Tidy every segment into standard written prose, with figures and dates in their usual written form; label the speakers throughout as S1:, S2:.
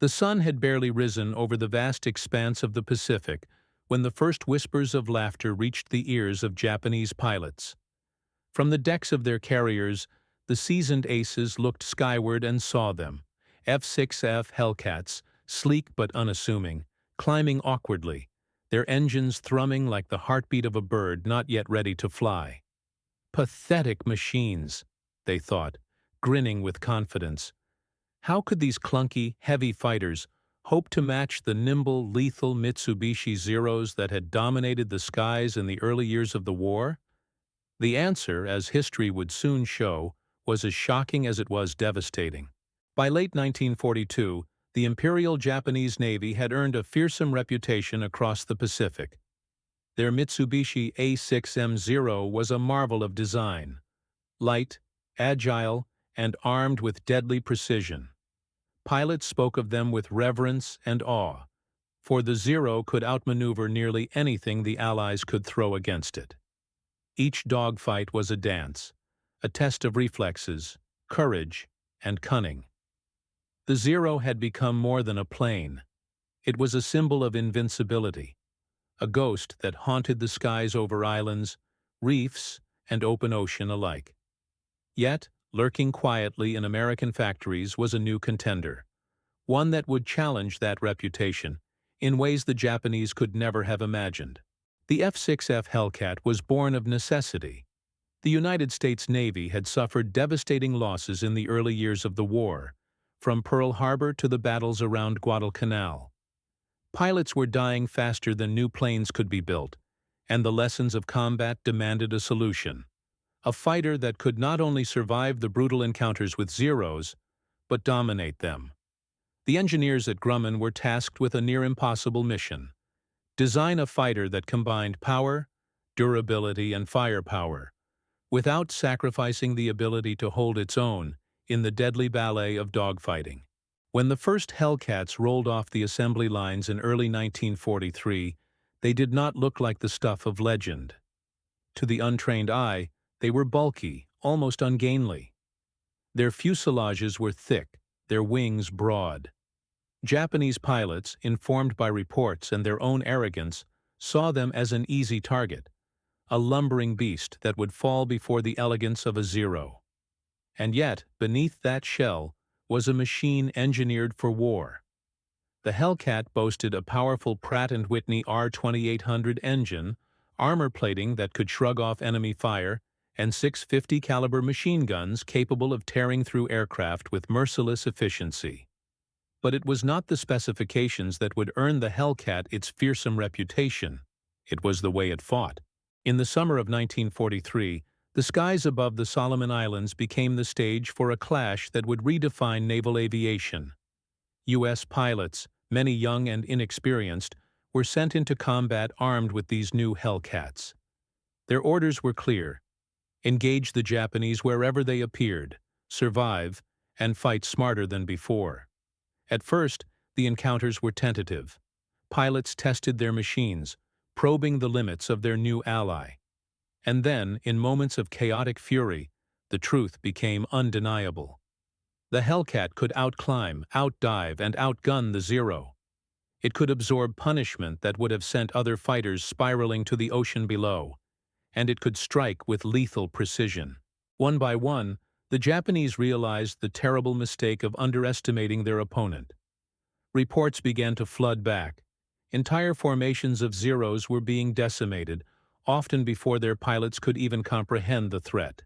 S1: The sun had barely risen over the vast expanse of the Pacific when the first whispers of laughter reached the ears of Japanese pilots. From the decks of their carriers, the seasoned aces looked skyward and saw them, F6F Hellcats, sleek but unassuming, climbing awkwardly, their engines thrumming like the heartbeat of a bird not yet ready to fly. Pathetic machines, they thought, grinning with confidence. How could these clunky, heavy fighters hope to match the nimble, lethal Mitsubishi Zeros that had dominated the skies in the early years of the war? The answer, as history would soon show, was as shocking as it was devastating. By late 1942, the Imperial Japanese Navy had earned a fearsome reputation across the Pacific. Their Mitsubishi A6M0 was a marvel of design, light, agile, and armed with deadly precision. Pilots spoke of them with reverence and awe, for the Zero could outmaneuver nearly anything the Allies could throw against it. Each dogfight was a dance, a test of reflexes, courage, and cunning. The Zero had become more than a plane. It was a symbol of invincibility, a ghost that haunted the skies over islands, reefs, and open ocean alike. Yet, lurking quietly in American factories was a new contender, one that would challenge that reputation in ways the Japanese could never have imagined. The F6F Hellcat was born of necessity. The United States Navy had suffered devastating losses in the early years of the war, from Pearl Harbor to the battles around Guadalcanal. Pilots were dying faster than new planes could be built, and the lessons of combat demanded a solution. A fighter that could not only survive the brutal encounters with Zeros, but dominate them. The engineers at Grumman were tasked with a near-impossible mission: design a fighter that combined power, durability, and firepower, without sacrificing the ability to hold its own in the deadly ballet of dogfighting. When the first Hellcats rolled off the assembly lines in early 1943, they did not look like the stuff of legend. To the untrained eye, they were bulky, almost ungainly. Their fuselages were thick, their wings broad. Japanese pilots, informed by reports and their own arrogance, saw them as an easy target, a lumbering beast that would fall before the elegance of a Zero. And yet, beneath that shell, was a machine engineered for war. The Hellcat boasted a powerful Pratt & Whitney R2800 engine, armor plating that could shrug off enemy fire, and 650 caliber machine guns capable of tearing through aircraft with merciless efficiency. But it was not the specifications that would earn the Hellcat its fearsome reputation. It was the way it fought. In the summer of 1943, the skies above the Solomon Islands became the stage for a clash that would redefine naval aviation. U.S. pilots, many young and inexperienced, were sent into combat armed with these new Hellcats. Their orders were clear: engage the Japanese wherever they appeared, survive, and fight smarter than before. At first, the encounters were tentative. Pilots tested their machines, probing the limits of their new ally. And then, in moments of chaotic fury, the truth became undeniable. The Hellcat could outclimb, outdive, and outgun the Zero. It could absorb punishment that would have sent other fighters spiraling to the ocean below, and it could strike with lethal precision. One by one, the Japanese realized the terrible mistake of underestimating their opponent. Reports began to flood back. Entire formations of Zeros were being decimated, often before their pilots could even comprehend the threat.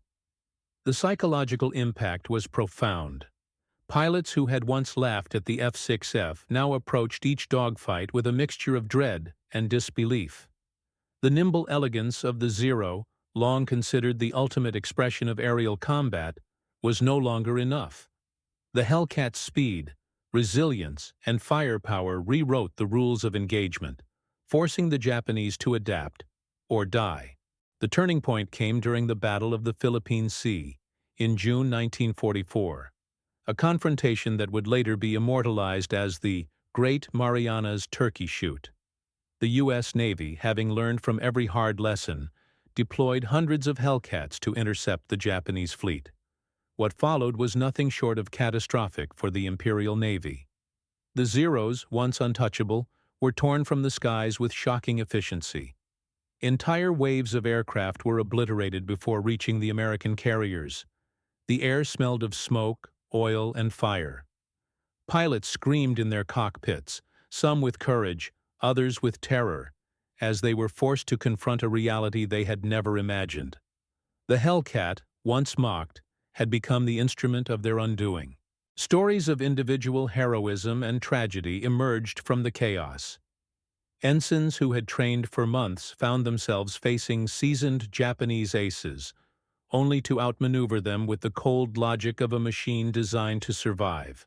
S1: The psychological impact was profound. Pilots who had once laughed at the F6F now approached each dogfight with a mixture of dread and disbelief. The nimble elegance of the Zero, long considered the ultimate expression of aerial combat, was no longer enough. The Hellcat's speed, resilience, and firepower rewrote the rules of engagement, forcing the Japanese to adapt or die. The turning point came during the Battle of the Philippine Sea in June 1944, a confrontation that would later be immortalized as the Great Marianas Turkey Shoot. The U.S. Navy, having learned from every hard lesson, deployed hundreds of Hellcats to intercept the Japanese fleet. What followed was nothing short of catastrophic for the Imperial Navy. The Zeros, once untouchable, were torn from the skies with shocking efficiency. Entire waves of aircraft were obliterated before reaching the American carriers. The air smelled of smoke, oil, and fire. Pilots screamed in their cockpits, some with courage, others with terror, as they were forced to confront a reality they had never imagined. The Hellcat, once mocked, had become the instrument of their undoing. Stories of individual heroism and tragedy emerged from the chaos. Ensigns who had trained for months found themselves facing seasoned Japanese aces, only to outmaneuver them with the cold logic of a machine designed to survive.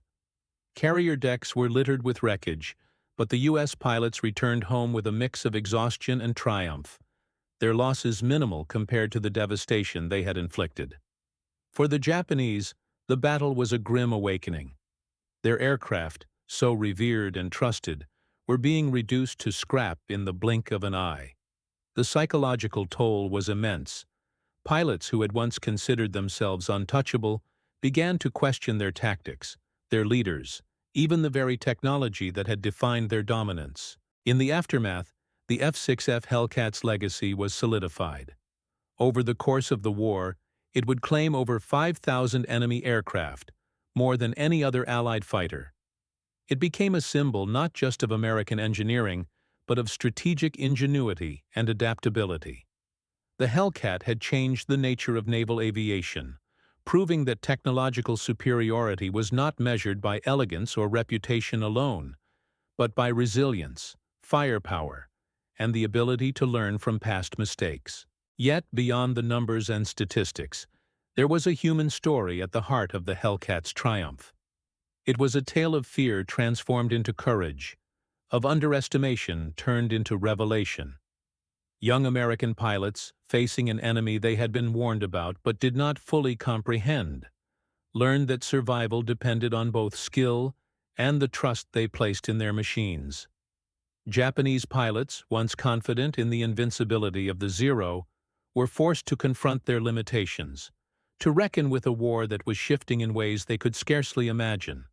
S1: Carrier decks were littered with wreckage, but the U.S. pilots returned home with a mix of exhaustion and triumph, their losses minimal compared to the devastation they had inflicted. For the Japanese, the battle was a grim awakening. Their aircraft, so revered and trusted, were being reduced to scrap in the blink of an eye. The psychological toll was immense. Pilots who had once considered themselves untouchable began to question their tactics, their leaders, even the very technology that had defined their dominance. In the aftermath, the F6F Hellcat's legacy was solidified. Over the course of the war, it would claim over 5,000 enemy aircraft, more than any other Allied fighter. It became a symbol not just of American engineering, but of strategic ingenuity and adaptability. The Hellcat had changed the nature of naval aviation, proving that technological superiority was not measured by elegance or reputation alone, but by resilience, firepower, and the ability to learn from past mistakes. Yet, beyond the numbers and statistics, there was a human story at the heart of the Hellcat's triumph. It was a tale of fear transformed into courage, of underestimation turned into revelation. Young American pilots, facing an enemy they had been warned about but did not fully comprehend, learned that survival depended on both skill and the trust they placed in their machines. Japanese pilots, once confident in the invincibility of the Zero, were forced to confront their limitations, to reckon with a war that was shifting in ways they could scarcely imagine.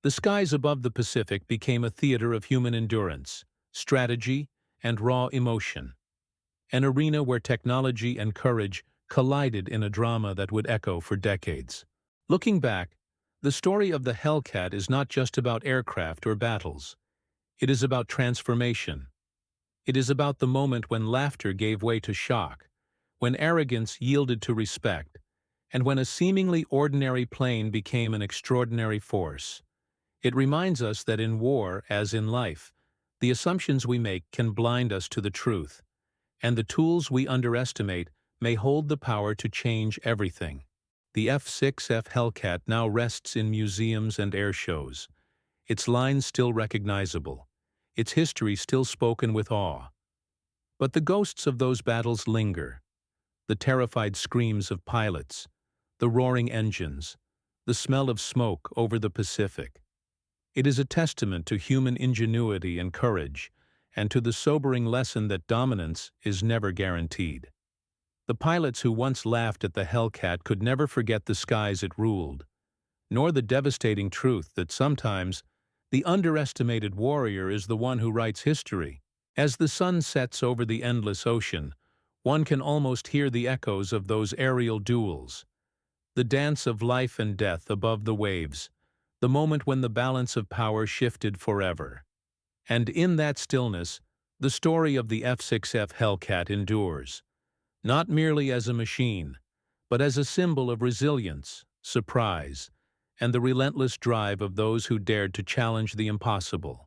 S1: The skies above the Pacific became a theater of human endurance, strategy, and raw emotion, an arena where technology and courage collided in a drama that would echo for decades. Looking back, the story of the Hellcat is not just about aircraft or battles. It is about transformation. It is about the moment when laughter gave way to shock, when arrogance yielded to respect, and when a seemingly ordinary plane became an extraordinary force. It reminds us that in war, as in life, the assumptions we make can blind us to the truth, and the tools we underestimate may hold the power to change everything. The F6F Hellcat now rests in museums and air shows, its lines still recognizable, its history still spoken with awe. But the ghosts of those battles linger, the terrified screams of pilots, the roaring engines, the smell of smoke over the Pacific. It is a testament to human ingenuity and courage, and to the sobering lesson that dominance is never guaranteed. The pilots who once laughed at the Hellcat could never forget the skies it ruled, nor the devastating truth that sometimes the underestimated warrior is the one who writes history. As the sun sets over the endless ocean, one can almost hear the echoes of those aerial duels, the dance of life and death above the waves, the moment when the balance of power shifted forever. And in that stillness, the story of the F6F Hellcat endures, not merely as a machine, but as a symbol of resilience, surprise, and the relentless drive of those who dared to challenge the impossible.